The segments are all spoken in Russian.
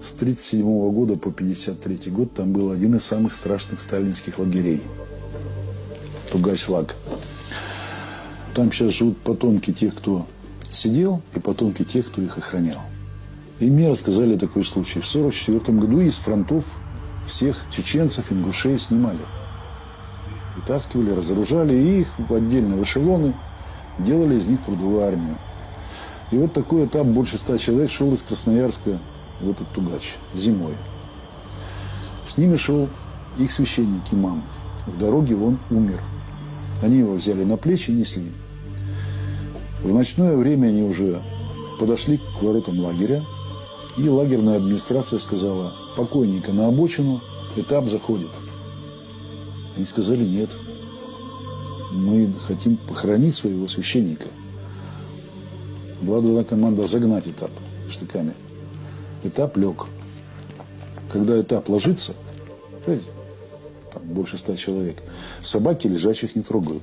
С 1937 года по 1953 год там был один из самых страшных сталинских лагерей. Тугач-Лаг. Там сейчас живут потомки тех, кто сидел, и потомки тех, кто их охранял. И мне рассказали такой случай. В 1944 году из фронтов всех чеченцев, ингушей снимали. Вытаскивали, разоружали, и их отдельно в эшелоны делали из них трудовую армию. И вот такой этап, больше 100 человек, шел из Красноярска в этот Тугач зимой. С ними шел их священник, имам. В дороге он умер. Они его взяли на плечи и несли. В ночное время они уже подошли к воротам лагеря, и лагерная администрация сказала: покойника на обочину, этап заходит. Они сказали: нет, мы хотим похоронить своего священника. Была дана команда загнать этап штыками. Этап лег. Когда этап ложится, знаете, там больше 100 человек, собаки лежачих не трогают.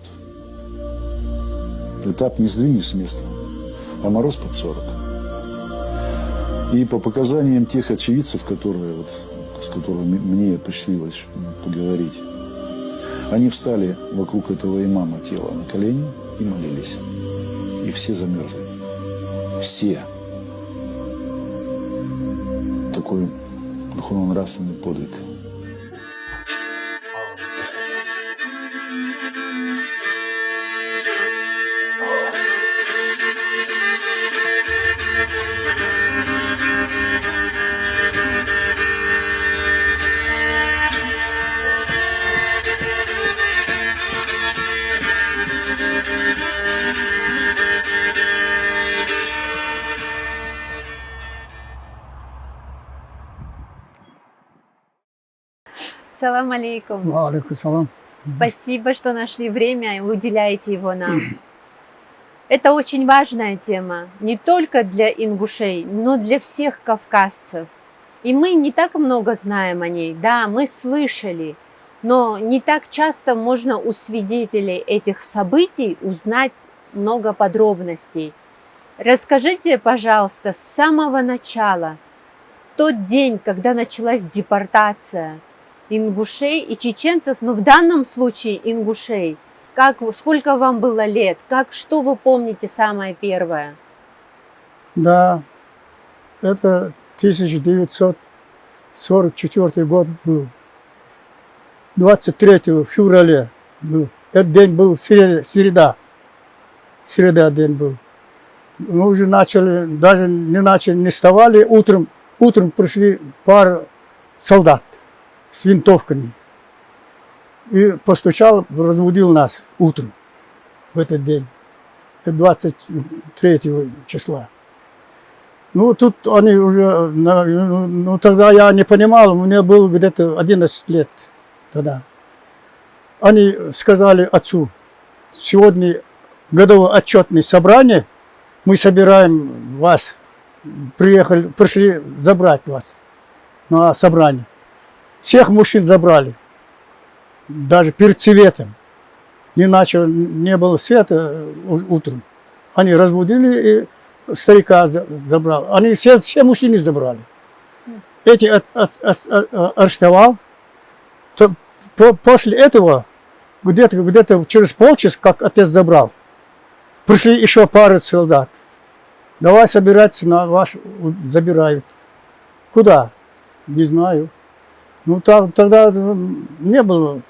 Этап не сдвинешь с места, а мороз под 40. И по показаниям тех очевидцев, с которыми мне посчастливилось поговорить, они встали вокруг этого имама тела на колени и молились. И все замерзли. Все. Такой духовно-нравственный подвиг. Салам алейкум. Алейкум салам. Спасибо, что нашли время и уделяете его нам. Это очень важная тема, не только для ингушей, но для всех кавказцев. И мы не так много знаем о ней. Да, мы слышали, но не так часто можно у свидетелей этих событий узнать много подробностей. Расскажите, пожалуйста, с самого начала, тот день, когда началась депортация ингушей и чеченцев, но в данном случае ингушей. Сколько вам было лет? Что вы помните самое первое? Да, это 1944 год был. 23 февраля был. Этот день был среда. Среда день был. Мы уже начали, даже не вставали. Утром пришли пара солдат с винтовками. И постучал, разбудил нас утром в этот день, 23 числа. Ну, тут они уже, тогда я не понимал, мне было где-то 11 лет тогда. Они сказали отцу: сегодня годовое отчетное собрание, мы собираем вас, пришли забрать вас на собрание. Всех мужчин забрали. Даже перед светом. Не было света утром. Они разбудили и старика забрали. Они все мужчины забрали. Эти арестовал. После этого, где-то через полчаса, как отец забрал, пришли еще пара солдат. Давай собираться, на вас забирают. Куда? Не знаю. Ну, тогда не было,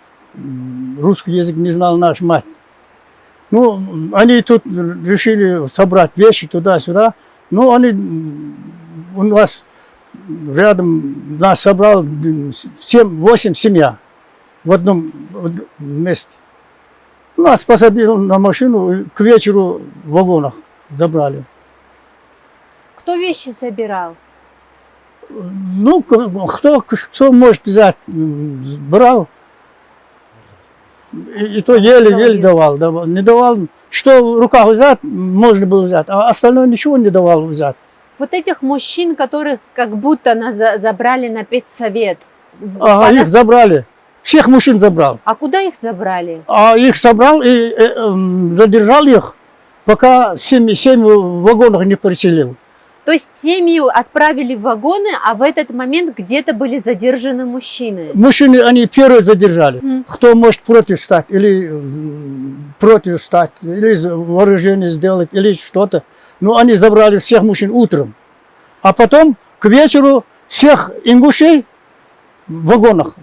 русский язык не знал наш мать. Ну, они тут решили собрать вещи туда-сюда. Ну, они у нас рядом, нас собрал 8 семья в одном месте. Нас посадили на машину, и к вечеру в вагонах забрали. Кто вещи собирал? Ну, кто может взять, брал. И то еле давал. Не давал, что в руках взять, можно было взять, а остальное ничего не давал взять. Вот этих мужчин, которых как будто забрали на педсовет. Ага, их забрали. Всех мужчин забрал. А куда их забрали? А их собрал и задержал их, пока 7 вагонов не переселил. То То есть семьи отправили в вагоны, а в этот момент где-то были задержаны мужчины. Мужчины, они первые задержали. Мгм. Кто может против стать, или против стать, или вооружение сделать, или что-то. Но они забрали всех мужчин утром. А потом к вечеру всех ингушей в вагонах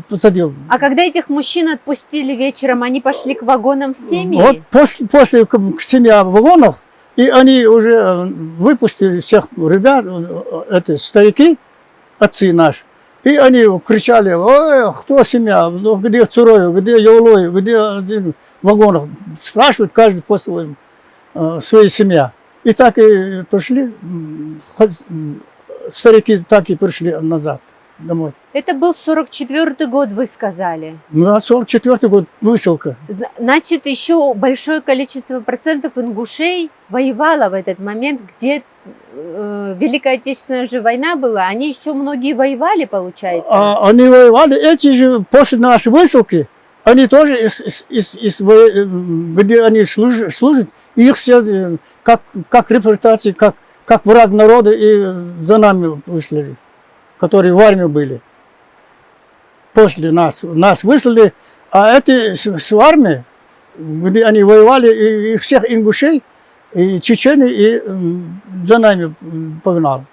посадил. А когда этих мужчин отпустили вечером, они пошли к вагонам в семьи? Вот после к семья в вагонах, и они уже выпустили всех ребят, это старики, отцы наши. И они кричали: ой, кто семья, ну, где Цуроев, где Яулоев, где в вагонах. Спрашивают каждый по-своему, своя семья. И так и пришли, старики так и пришли назад домой. Это был 44-й год, вы сказали. Ну, а 44-й год высылка. Значит, еще большое количество процентов ингушей воевало в этот момент, где Великая Отечественная же война была. Они еще многие воевали, получается. Они воевали, эти же после нашей высылки, они тоже где они служат, их все как репутации, как враг народа, и за нами вышли, которые в армии были. После нас выслали, а эти с армии, где они воевали, и всех ингушей, и чеченцы, и за нами погнали.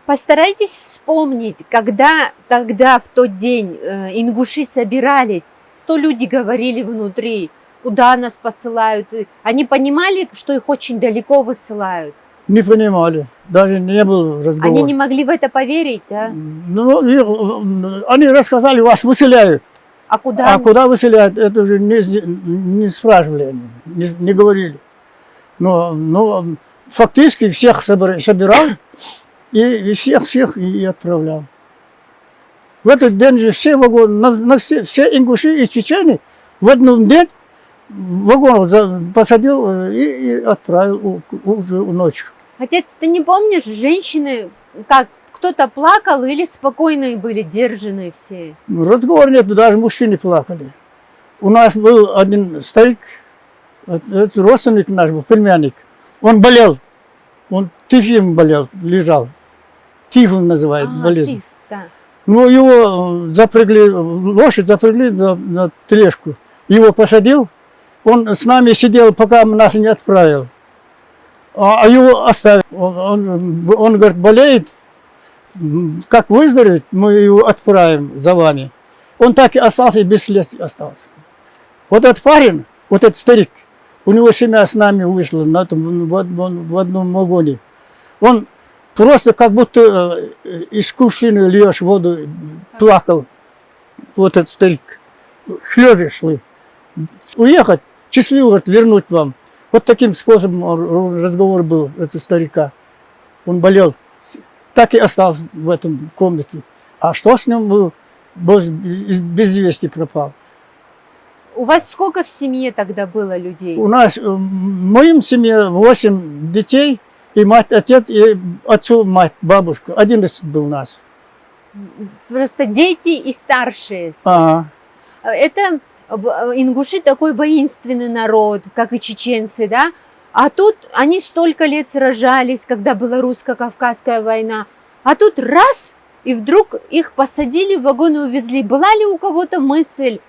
Постарайтесь вспомнить, когда тогда, в тот день, ингуши собирались, что люди говорили внутри, куда нас посылают. Они понимали, что их очень далеко высылают? Не понимали, даже не было разговора. Они не могли в это поверить, да? Ну, они рассказали, вас выселяют. А куда? А куда выселяют, это уже не спрашивали, не говорили. Но фактически всех собирал и всех и отправлял. В этот день же все вагоны, все ингуши и чеченцы в один день вагон посадил и отправил уже ночью. Отец, ты не помнишь, женщины, как кто-то плакал или спокойные были, держанные все? Разговора нет, даже мужчины плакали. У нас был один старик, это родственник наш был, племянник. Он болел, он тифом болел, лежал. Тифом называют болезнь. Тиф, да. Ну, его запрягли, лошадь запрягли на тележку. Его посадил, он с нами сидел, пока нас не отправил. А его оставил. Он говорит, болеет, как выздоровеет, мы его отправим за вами. Он так и остался, и без следствия остался. Вот этот парень, вот этот старик, у него семья с нами выслана в одном вагоне. Он просто как будто из кувшина льешь воду, плакал. Вот этот старик. Слезы шли. Уехать, счастливо, говорит, вернуть вам. Вот таким способом разговор был этого старика. Он болел. Так и остался в этом комнате. А что с ним было? Без вести пропал. У вас сколько в семье тогда было людей? У нас, в моем семье 8 детей, и мать, отец, и отцу мать, бабушка. 11 был у нас. Просто дети и старшие. Ага. Это ингуши такой воинственный народ, как и чеченцы, да? А тут они столько лет сражались, когда была русско-кавказская война. А тут раз, и вдруг их посадили в вагон и увезли. Была ли у кого-то мысль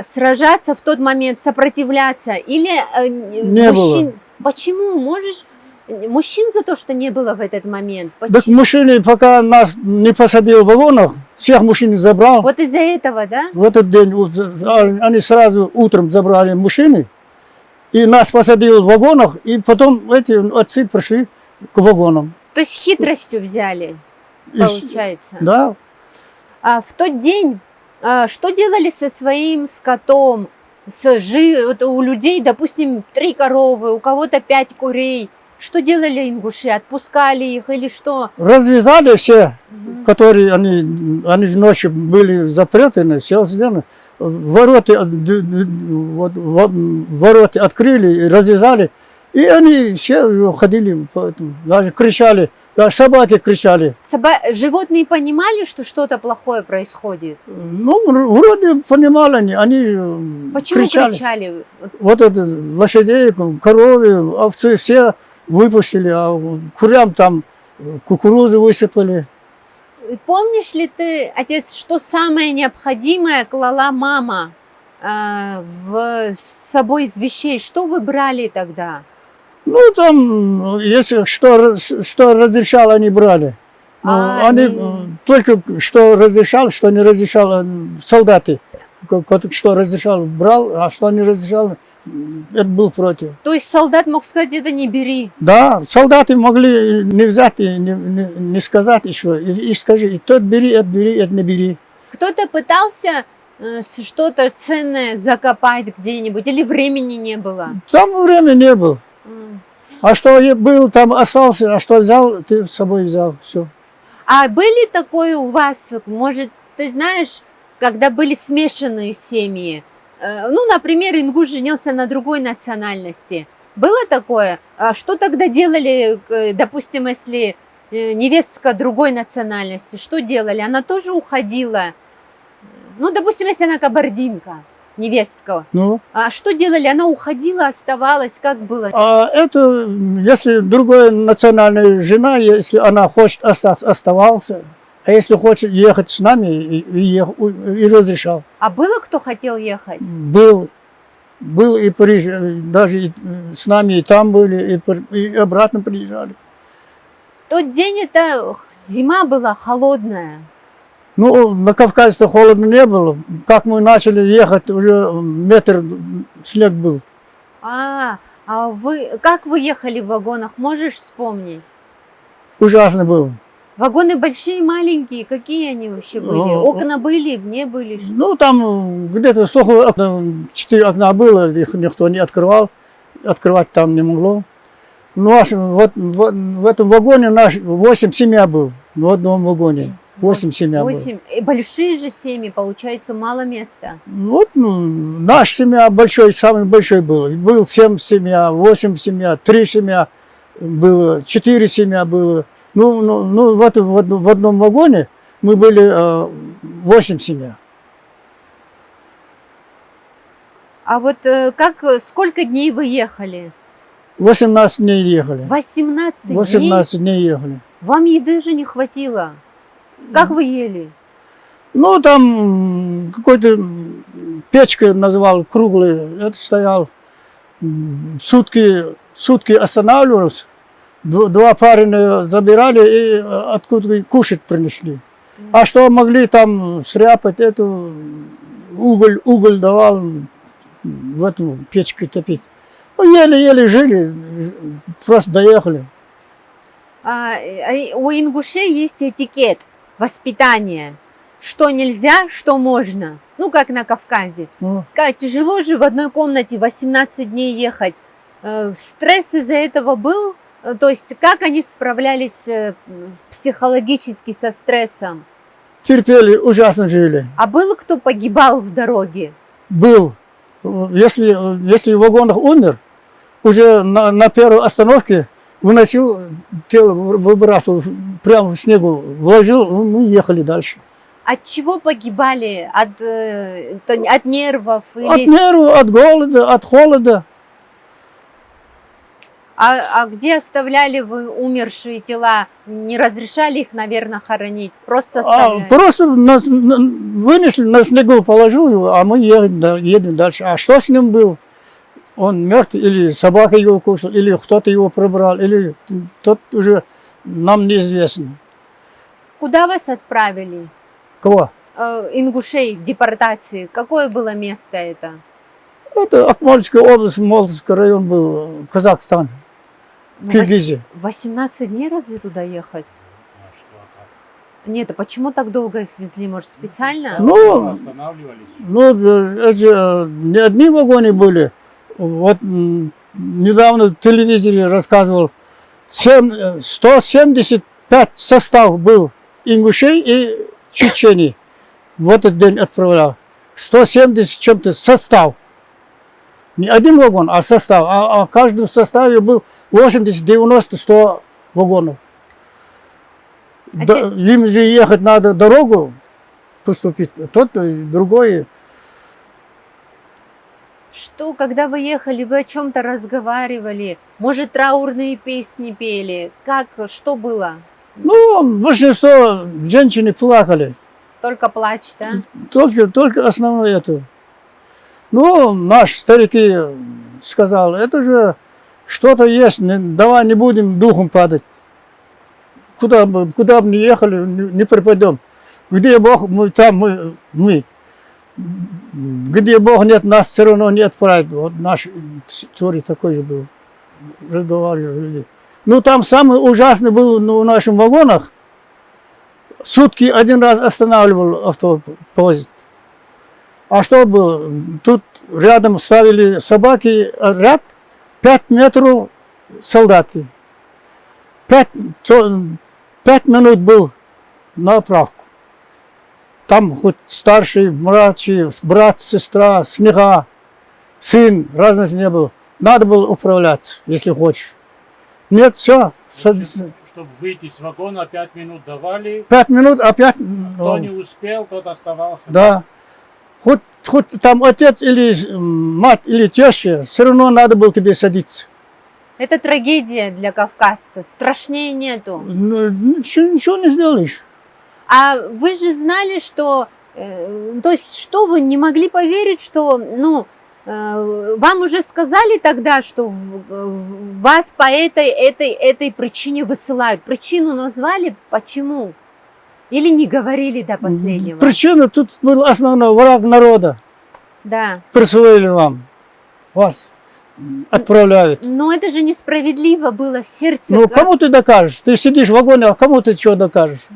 сражаться в тот момент, сопротивляться? Или не мужчин? было. Почему? Можешь... Мужчин за то, что не было в этот момент? Почему? Так мужчины, пока нас не посадил в вагонах, всех мужчин забрал. Вот из-за этого, да? В этот день они сразу утром забрали мужчины, и нас посадили в вагонах, и потом эти отцы пришли к вагонам. То есть хитростью взяли, получается. Да. А в тот день что делали со своим скотом? Вот у людей, допустим, 3 коровы, у кого-то 5 курей. Что делали ингуши? Отпускали их или что? Развязали все, которые они ночью были запретаны, все сделано. Ворота открыли, развязали. И они все ходили, даже кричали, даже собаки кричали. Животные понимали, что что-то плохое происходит? Ну, вроде понимали они Почему кричали. кричали? Вот это лошадей, коровы, овцы, все выпустили, а курям там кукурузу высыпали. И помнишь ли ты, отец, что самое необходимое клала мама с собой из вещей? Что вы брали тогда? Ну, там, если что разрешало, они брали. Ну, они только что разрешал, что не разрешал солдаты. Что разрешал, брал, а что не разрешал, это был против. То есть солдат мог сказать, это не бери. Да, солдаты могли не взять и не сказать еще. И скажи, и тот бери, это не бери. Кто-то пытался что-то ценное закопать где-нибудь, или времени не было? Там времени не было. А что был, там остался, а что взял, ты с собой взял, все. А были такое у вас, может, ты знаешь, когда были смешанные семьи? Ну, например, ингуш женился на другой национальности. Было такое? А что тогда делали, допустим, если невестка другой национальности? Что делали? Она тоже уходила? Ну, допустим, если она кабардинка, невестка. Ну? А что делали? Она уходила, оставалась? Как было? А это, если другая национальная жена, если она хочет остаться, оставался. А если хочет ехать с нами, и разрешал. А было кто хотел ехать? Был и приезжали, даже и с нами и там были, и обратно приезжали. В тот день это зима была холодная. Ну, на Кавказе-то холодно не было. Как мы начали ехать, уже метр снег был. А вы, как вы ехали в вагонах, можешь вспомнить? Ужасно было. Вагоны большие, маленькие, какие они вообще были? Окна были, не были? Ну, там где-то 4 окна было, их никто не открывал, открывать там не могло. Ну, вот в этом вагоне 8 семья был, в одном вагоне. 8 семья было. Большие же семьи, получается, мало места. Вот, наша семья большой, самый большой был. Был 7 семья, 8 семья, 3 семья было, 4 семья было. Ну в одном вагоне мы были 8 семья. А вот сколько дней вы ехали? 18 дней ехали. 18 дней? 18 дней ехали. Вам еды же не хватило. Как вы ели? Ну, там какой-то печка называл, круглый, это стоял. Сутки останавливался. 2 парня забирали и откуда кушать принесли. А что могли там сряпать, эту уголь давал в эту печку топить. Ну, еле-еле жили, просто доехали. У ингушей есть этикет воспитания. Что нельзя, что можно. Ну, как на Кавказе. Тяжело же в одной комнате 18 дней ехать. Стресс из-за этого был? То есть, как они справлялись психологически со стрессом? Терпели, ужасно жили. А был кто погибал в дороге? Был. Если в вагонах умер, уже на первой остановке выносил тело, выбрасывал прямо в снегу, вложил, мы ехали дальше. От чего погибали? От нервов? От нервов, от голода, от холода. А где оставляли вы умершие тела? Не разрешали их, наверное, хоронить? Просто оставляли? Просто вынесли, на снегу положил его, а мы едем дальше. А что с ним был? Он мертв, или собака его кушала, или кто-то его пробрал, или тот уже нам неизвестно. Куда вас отправили? Кого? Ингушей в депортации. Какое было место это? Это Акмольская область, Молдовский район был, Казахстан, Киргизия. 18 дней разве туда ехать? Нет, а почему так долго их везли? Может, специально? Ну, эти не одни вагоны были. Вот недавно в телевизоре рассказывал, 175 состав был ингушей и чеченей. В этот день отправлял. 170 чем-то состав. Не один вагон, а состав. А в каждом составе был 80, 90, 100 вагонов. Им же ехать надо дорогу поступить, тот другой. Что, когда вы ехали, вы о чем-то разговаривали? Может, траурные песни пели? Как, что было? Ну, большинство женщины плакали. Только плач, да? Только основное это. Ну, наши старики сказали, это же что-то есть, давай не будем духом падать. Куда бы ни ехали, не пропадем. Где Бог, мы там, мы. Где Бог нет, нас все равно не отправит. Вот наш история такой же был. Разговаривали люди. Ну, там самый ужасный был в наших вагонах. Сутки один раз останавливал автобус. А что было? Тут рядом ставили собаки, ряд 5 метров солдаты. 5 минут был на оправку. Там хоть старший, младший, брат, сестра, снега, сын, разницы не было. Надо было управляться, если хочешь. Нет, все. Чтобы выйти из вагона, 5 минут давали. 5 минут, опять. Кто не успел, тот оставался. Да. Хоть там отец или мать или теща, все равно надо было тебе садиться. Это трагедия для кавказца. Страшнее нету. Ну, ничего не сделаешь. А вы же знали, что... то есть, что вы не могли поверить, что... Ну, вам уже сказали тогда, что вас по этой причине высылают. Причину назвали? Почему? Или не говорили до последнего? Причина тут был основной враг народа. Да. Присвоили вам. Вас отправляют. Но это же несправедливо было, сердце. Ну, кому ты докажешь? Ты сидишь в вагоне, а кому ты что докажешь?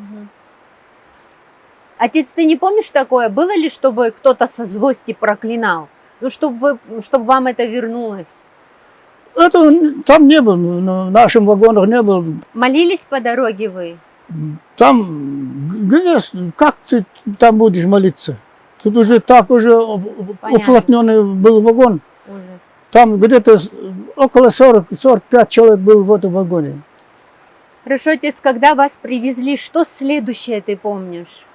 Отец, ты не помнишь такое? Было ли, чтобы кто-то со злости проклинал? Ну, чтобы вам это вернулось. Это там не было, в нашем вагонах не было. Молились по дороге вы? Там, как ты там будешь молиться? Тут уже так уже уплотненный был вагон. Ужас. Там где-то около 40-45 человек было в этом вагоне. Хорошо, отец, когда вас привезли, что следующее ты помнишь?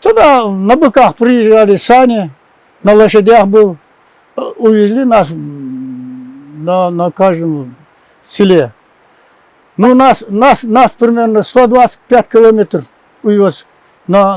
Туда на быках приезжали сани, на лошадях был. Увезли нас на каждом селе. Ну, нас примерно 125 километров увез на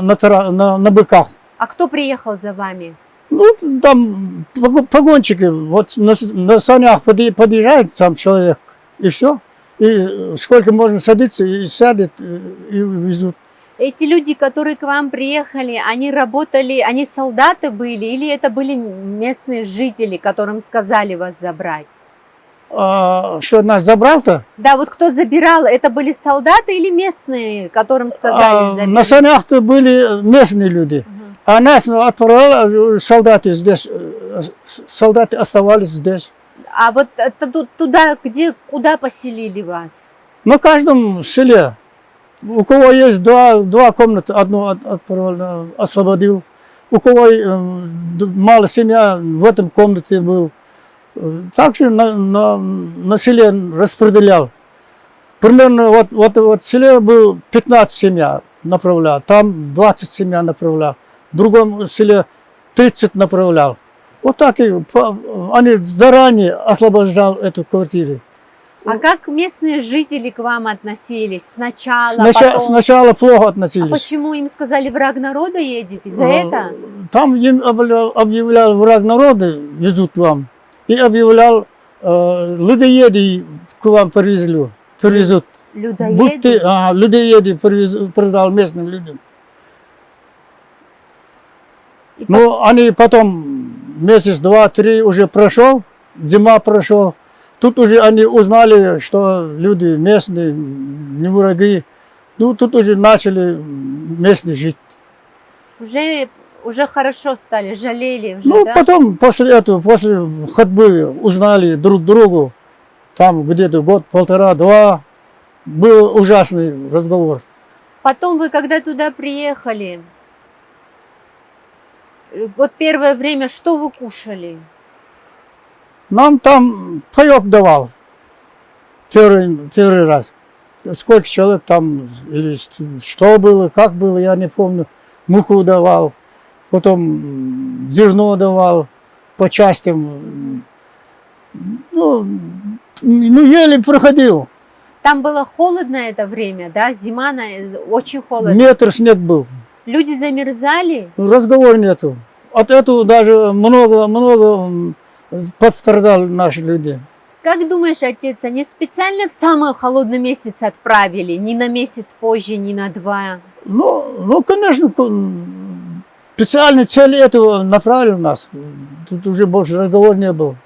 быках. А кто приехал за вами? Ну, там погонщики, вот на санях подъезжает сам человек, и все. И сколько можно садиться, и сядет, и везут. Эти люди, которые к вам приехали, они работали, они солдаты были, или это были местные жители, которым сказали вас забрать? Что нас забрал-то? Да, вот кто забирал, это были солдаты или местные, которым сказали забирать? На санях-то были местные люди. А нас отправили солдаты здесь, солдаты оставались здесь. А вот туда, куда поселили вас? На каждом селе. У кого есть два комнаты, одну освободил. У кого мало семья, в этом комнате был. Также на селе распределял. Примерно вот в селе был 15 семья направлял, там 20 семья направлял. В другом селе 30 направлял. Вот так и они заранее освобождали эту квартиру. А как местные жители к вам относились? Потом? Сначала плохо относились. А почему им сказали, враг народа едет? Из-за это? Там им объявлял, враг народа везут вам. И объявлял, людоеды к вам привезут. Людоеды? Людоеды продал местным людям. Ну, они потом месяц, два, три уже прошел, зима прошел. Тут уже они узнали, что люди местные, не враги. Ну, тут уже начали местные жить. Уже хорошо стали, жалели уже, ну, да? Потом, после ходьбы узнали друг другу. Там где-то год, полтора, два. Был ужасный разговор. Потом вы, когда туда приехали, вот первое время, что вы кушали? Нам там паёк давал первый раз. Сколько человек там, или что было, как было, я не помню. Муку давал, потом зерно давал, по частям. Ну, еле проходил. Там было холодно это время, да? Зима, очень холодно. Метр снег был. Люди замерзали. Разговора нету. От этого даже много пострадали наши люди. Как думаешь, отец, они специально в самый холодный месяц отправили? Ни на месяц позже, ни на 2? Ну, конечно, специальной цели этого направили нас. Тут уже больше разговора не было.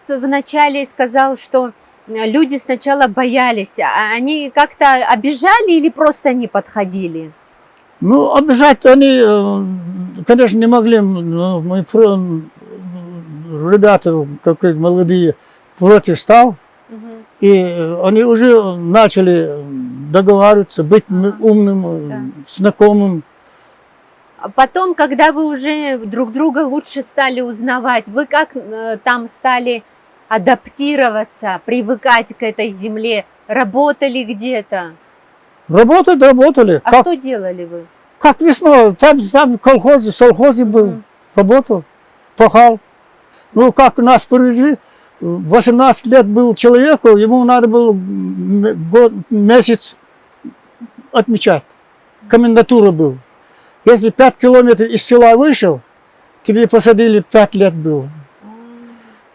Ты вначале сказал, что люди сначала боялись. А они как-то обижали или просто не подходили? Ну, обижать они, конечно, не могли. Но мы, ребята, как молодые, против стал. И они уже начали договариваться, быть умным, знакомым. А потом, когда вы уже друг друга лучше стали узнавать, вы как там стали адаптироваться, привыкать к этой земле? Работали где-то? Работали. А что делали вы? Как весной, там колхозе был, работал, пахал. Ну, как нас привезли, 18 лет был человеку, ему надо было месяц отмечать. Комендатура был. Если 5 километров из села вышел, тебе посадили 5 лет был.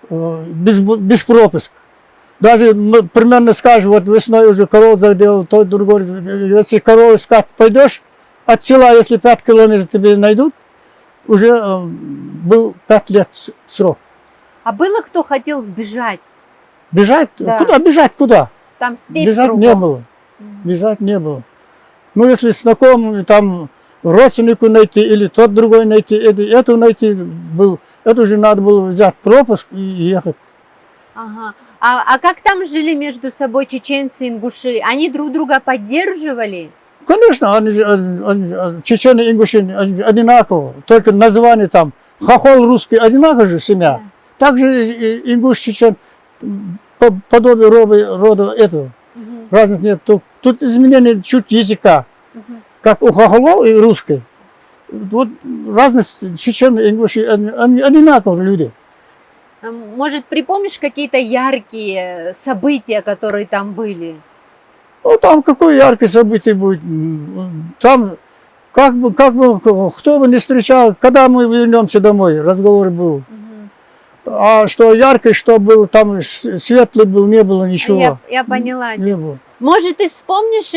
Без пропуска. Даже примерно скажем, вот весной уже корову заделал, то другой. Если корову искать пойдешь, от села, если 5 километров тебе найдут, уже был 5 лет срок. А было кто хотел сбежать? Бежать? Да. Куда бежать? Куда? Там степь Бежать кругом. не было. Бежать не было. Ну, если с знакомыми, там, родственнику найти или тот другой найти, это найти был, это уже надо было взять пропуск и ехать. Ага. А как там жили между собой чеченцы и ингуши? Они друг друга поддерживали? Конечно, они чечены и ингуши одинаково, только название там, хохол русский, одинаково же семья. Да. Также и ингуш, чечен, подобие рода этого. Разницы нет. Тут изменение чуть языка, как у хохолов и русской. Вот разность чечен и ингуши, они одинаковые люди. Может, припомнишь какие-то яркие события, которые там были? Ну, там какое яркое событие будет. Там, как бы, кто бы не встречал, когда мы вернемся домой, разговор был. А что яркое, что было, там светлый был, не было ничего. Я поняла. Не было. Может, ты вспомнишь,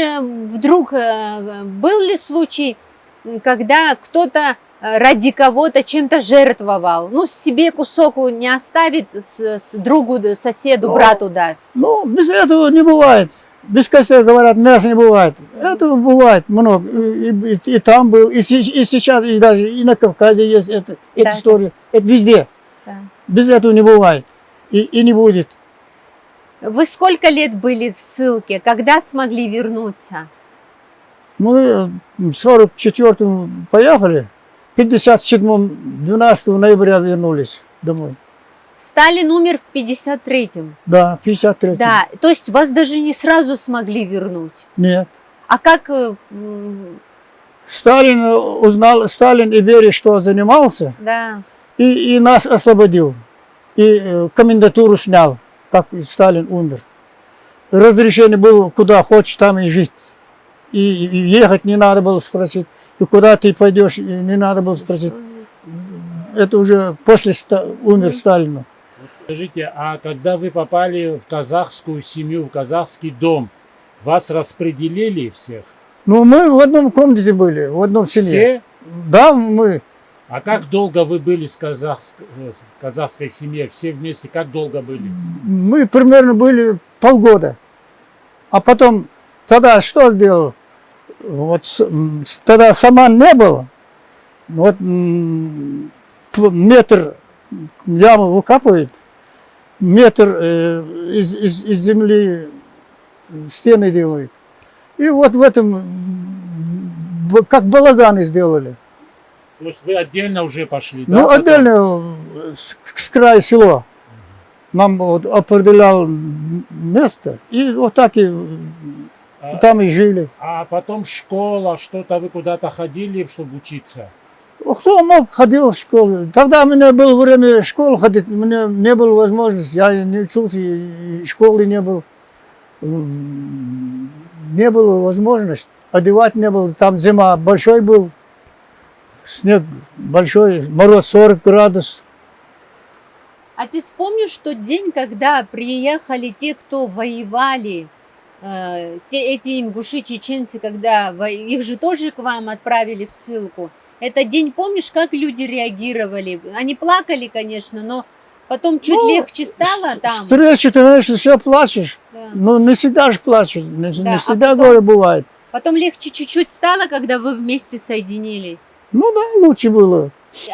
вдруг был ли случай, когда кто-то ради кого-то чем-то жертвовал? Ну, себе кусок не оставит, другу, соседу, брату даст. Ну, без этого не бывает. Без костей, говорят, мяса не бывает. Этого бывает много. И там был, и сейчас, и даже и на Кавказе есть эта история. Это везде. Да. Без этого не бывает. И не будет. Вы сколько лет были в ссылке? Когда смогли вернуться? Мы в 44-м поехали, в 57-м, 12 ноября вернулись домой. Сталин умер в 53-м. Да, в 53-м. Да, то есть вас даже не сразу смогли вернуть. Нет. А как... Сталин узнал, Сталин и Берия, что занимался, Да. и нас освободил. И комендатуру снял, как Сталин умер. Разрешение было, куда хочешь, там и жить. И ехать не надо было спросить. И куда ты пойдешь, не надо было спросить. Это уже после умер Сталина. Скажите, а когда вы попали в казахскую семью, в казахский дом, вас распределили всех? Ну, мы в одном комнате были, в одном семье. Все? Да, мы. А как долго вы были с казахской семьей? Все вместе как долго были? Мы примерно были полгода. А потом, тогда что сделал? Вот тогда саман не было. Вот метр яму выкапывает, метр из земли стены делают. И вот в этом, как балаганы сделали. То есть вы отдельно уже пошли, да? Ну, отдельно с края села. Нам вот определял место, и вот так и там и жили. А потом школа, что-то вы куда-то ходили, чтобы учиться? Кто мог, ходил в школу. Тогда у меня было время в школу ходить, у меня не было возможности, я не учился, и школы не было. Не было возможности, одевать не было. Там зима большой был, снег большой, мороз 40 градусов. Отец, помнишь тот день, когда приехали те, кто воевали, эти ингуши, чеченцы, когда их же тоже к вам отправили в ссылку? Этот день, помнишь, как люди реагировали? Они плакали, конечно, но потом чуть легче стало там. Встречи, ты, конечно, все плачешь. Да. Но не всегда же плачут, не Да, всегда потом- горе бывает. Потом легче чуть-чуть стало, когда вы вместе соединились. Ну да, лучше было.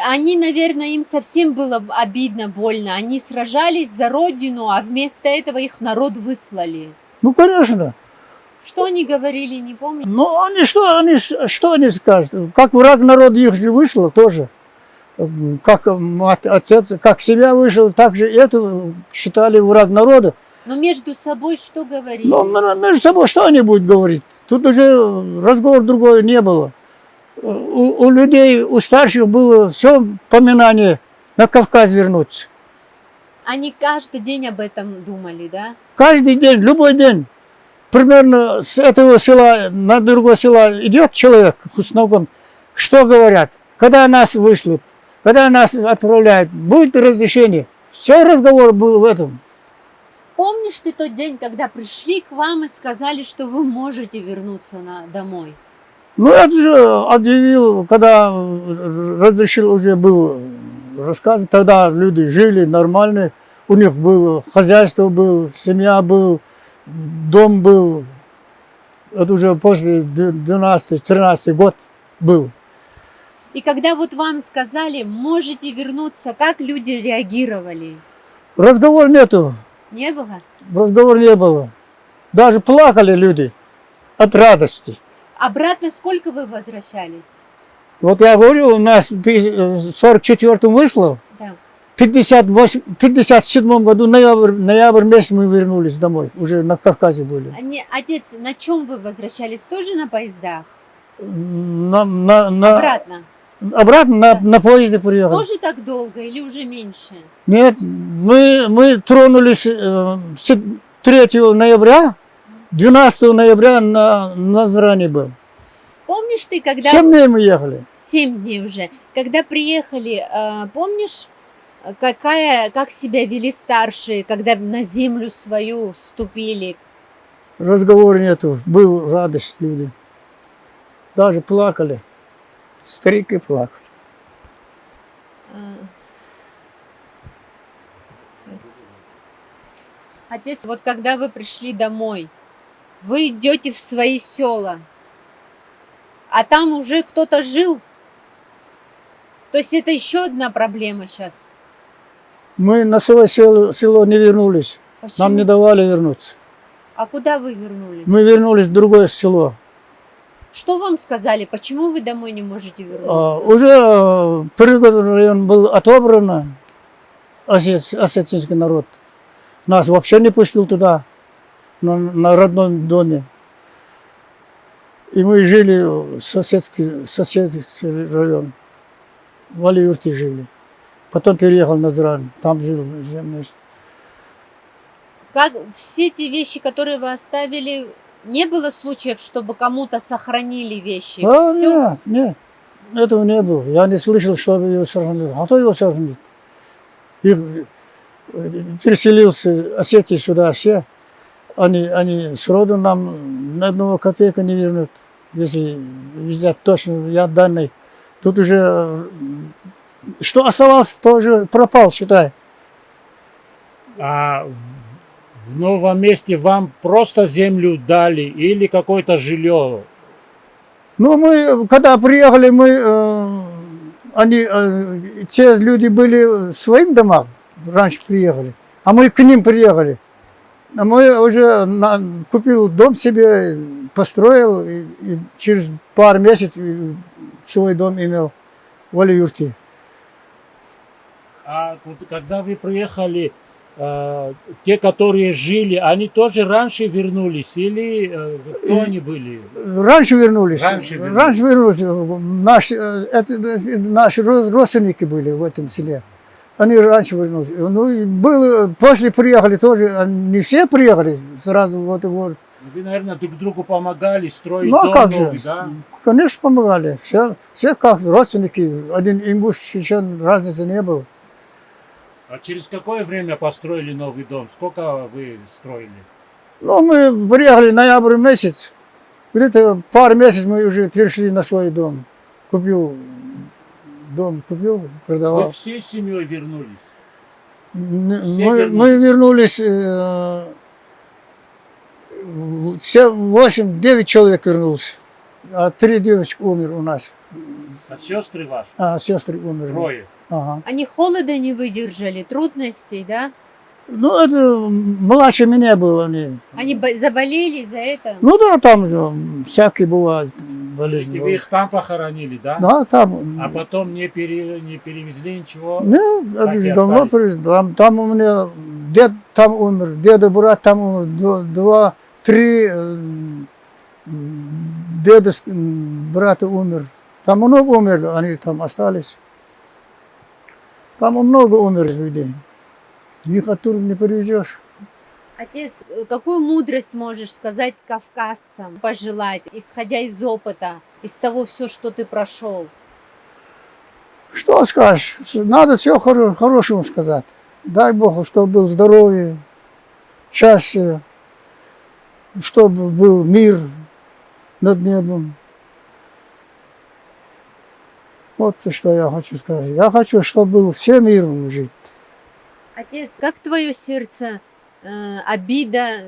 Они, наверное, им совсем было обидно, больно. Они сражались за родину, а вместо этого их народ выслали. Ну, конечно. Что они говорили, не помню. Ну, что они скажут? Как враг народа их же выслал тоже. Как отец, как себя вышел, так же это считали враг народа. Но между собой что говорили? Но между собой что они будут говорить? Тут уже разговор другой не было. У людей, у старших было все поминание на Кавказ вернуться. Они каждый день об этом думали, да? Каждый день, любой день. Примерно с этого села на другое село идет человек с ногом. Что говорят? Когда нас вышлют, когда нас отправляют, будет разрешение. Все разговор был в этом. Помнишь ты тот день, когда пришли к вам и сказали, что вы можете вернуться домой? Ну, это же объявил, когда разрешил уже был рассказ, тогда люди жили нормально, у них было хозяйство, было, семья был, дом был. Это уже после 12-13 год был. И когда вот вам сказали, можете вернуться, как люди реагировали? Разговор нету, Не было? разговор не было. Даже плакали люди от радости. Обратно сколько вы возвращались? Вот я говорю, у нас в 44-м вышло, Да. в 57 году, ноябрь месяц мы вернулись домой, уже на Кавказе были. Отец, на чем вы возвращались? Тоже на поездах? Обратно Обратно? на поезде приехали. Тоже так долго или уже меньше? Нет, мы тронулись 3 ноября, 12 ноября на Назране был. Помнишь ты, когда... 7 дней мы ехали. 7 дней уже. Когда приехали, помнишь, как себя вели старшие, когда на землю свою вступили? Разговора нету, был радость люди. Даже плакали, старики плакали. Отец, вот когда вы пришли домой, вы идете в свои села, а там уже кто-то жил. То есть это еще одна проблема сейчас. Мы на свое село не вернулись, Почему? нам не давали вернуться. А куда вы вернулись? Мы вернулись в другое село. Что вам сказали? Почему вы домой не можете вернуться? Уже Пригородный район был отобран, осетинский народ. Нас вообще не пустил туда, на родном доме. И мы жили в соседский район, в Али-Юрте жили. Потом переехал на Назрань, там жил. Как все те вещи, которые вы оставили, не было случаев, чтобы кому-то сохранили вещи? Всё? Нет, этого не было. Я не слышал, чтобы его сохранили. А то его сохранили. Их переселился Осетии сюда все. Они сроду нам на 1 копейку не вернут, если взять точно я данный. Тут уже что оставалось, тоже пропал, считай. А в новом месте вам просто землю дали или какое-то жилье? Ну, мы, когда приехали, те люди были в своих домах, раньше приехали, а мы к ним приехали. А мы уже купил дом себе, построил, и через пару месяцев свой дом имел в Али-Юрте. А когда вы приехали, те, которые жили, они тоже раньше вернулись или кто они были? Раньше вернулись. Раньше вернулись. Раньше вернулись. Наши родственники были в этом селе. Они раньше вернулись. Ну, и было, после приехали тоже, не все приехали сразу вот. Вы, наверное, друг другу помогали строить Ну а дом как же? новый, да? Конечно, помогали. Все как родственники. Один ингуш, чечен, разницы не было. А через какое время построили новый дом? Сколько вы строили? Ну, мы приехали ноябрь месяц. Где-то пару месяцев мы уже перешли на свой дом. Дом купил, Вы продавал. всей семьей вернулись? Мы вернулись, 8-9 человек вернулся. А 3 девочки умер у нас. А сестры ваши? Сестры умерли. Трое. Ага. Они холода не выдержали, трудностей, да? Ну, это младше меня было. Они. Заболели из-за этого? Ну да, там же всякие бывают болезни. Вы их там похоронили, да? Да, там. А потом не перевезли ничего? Нет, это Так же и давно остались. привезли. Там у меня дед там умер, деда брат там умер, 2-3 деда брата умер. Там много умерли, они там остались. Там много умер людей. Их оттуда не привезешь. Отец, какую мудрость можешь сказать кавказцам, пожелать, исходя из опыта, из того все, что ты прошел? Что скажешь? Надо все хорошему сказать. Дай Богу, чтобы был здоровье, счастье, чтобы был мир над небом. Вот что я хочу сказать. Я хочу, чтобы был все миром жить. Отец, как твое сердце обида,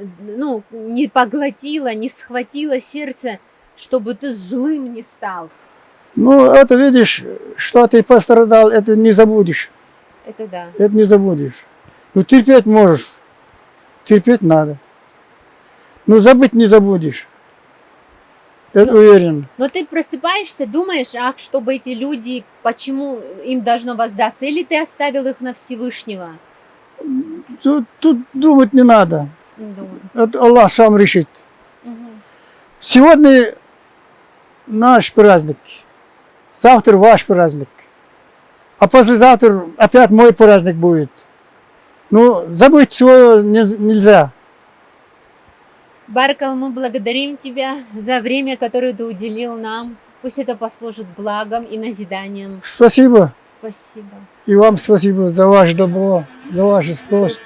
не поглотила, не схватила сердце, чтобы ты злым не стал? Ну, это видишь, что ты пострадал, это не забудешь. Это да. Это не забудешь. Ну, терпеть можешь. Терпеть надо. Но забыть не забудешь. Это уверен. Но ты просыпаешься, думаешь, чтобы эти люди, почему им должно воздаться? Или ты оставил их на Всевышнего? Тут думать не надо. Думаю. Это Аллах сам решит. Мгм. Сегодня наш праздник. Завтра ваш праздник. А послезавтра опять мой праздник будет. Ну, забыть свое нельзя. Баракал, мы благодарим тебя за время, которое ты уделил нам. Пусть это послужит благом и назиданием. Спасибо. Спасибо. И вам спасибо за ваше добро, за ваши спрос.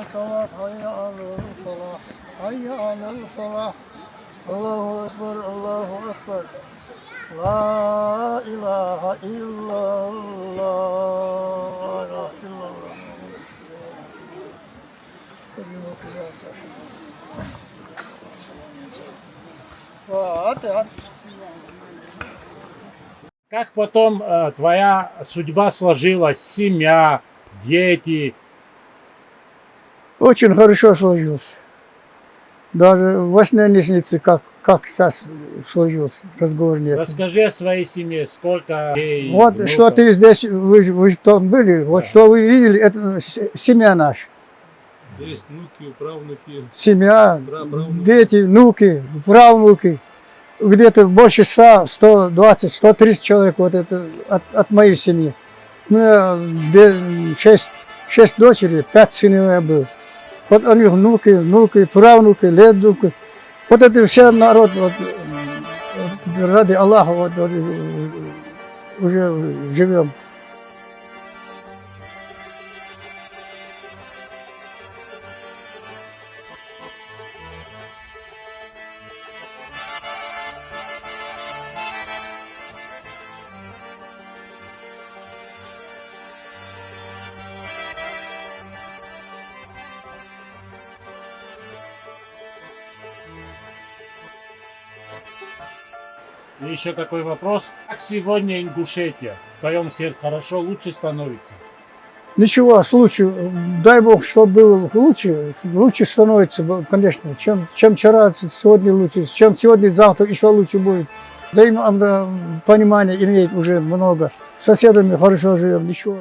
Salat, hayya alel salah, hayya alel salah. Allahu Ekber, Allahu Ekber. La ilahe illallah. La ilahe illallah. Hadi. Как потом твоя судьба сложилась, семья, дети? Очень хорошо сложилось. Даже во сне не снится, как сейчас сложилось. Разговор нет. Расскажи о своей семье, сколько детей, Вот внуков? что ты здесь, вы там были, вот что вы видели, это семья наша. Есть внуки, правнуки, Семья, праправнуки. дети, внуки, правнуки. Где-то больше 100, 120, 130 человек вот это от моей семьи. Ну, 6 дочерей, 5 сыновей был. Вот у них внуки, правнуки, леднуки. Вот это все народ, вот, ради Аллаха, вот, уже живем. И еще такой вопрос. Как сегодня Ингушетия? В твоем сердце хорошо, лучше становится? Ничего, случай, дай Бог, чтобы было лучше становится, конечно, чем вчера, сегодня лучше, чем сегодня, завтра еще лучше будет. Взаимопонимание имеет уже много. С соседами хорошо живем, ничего.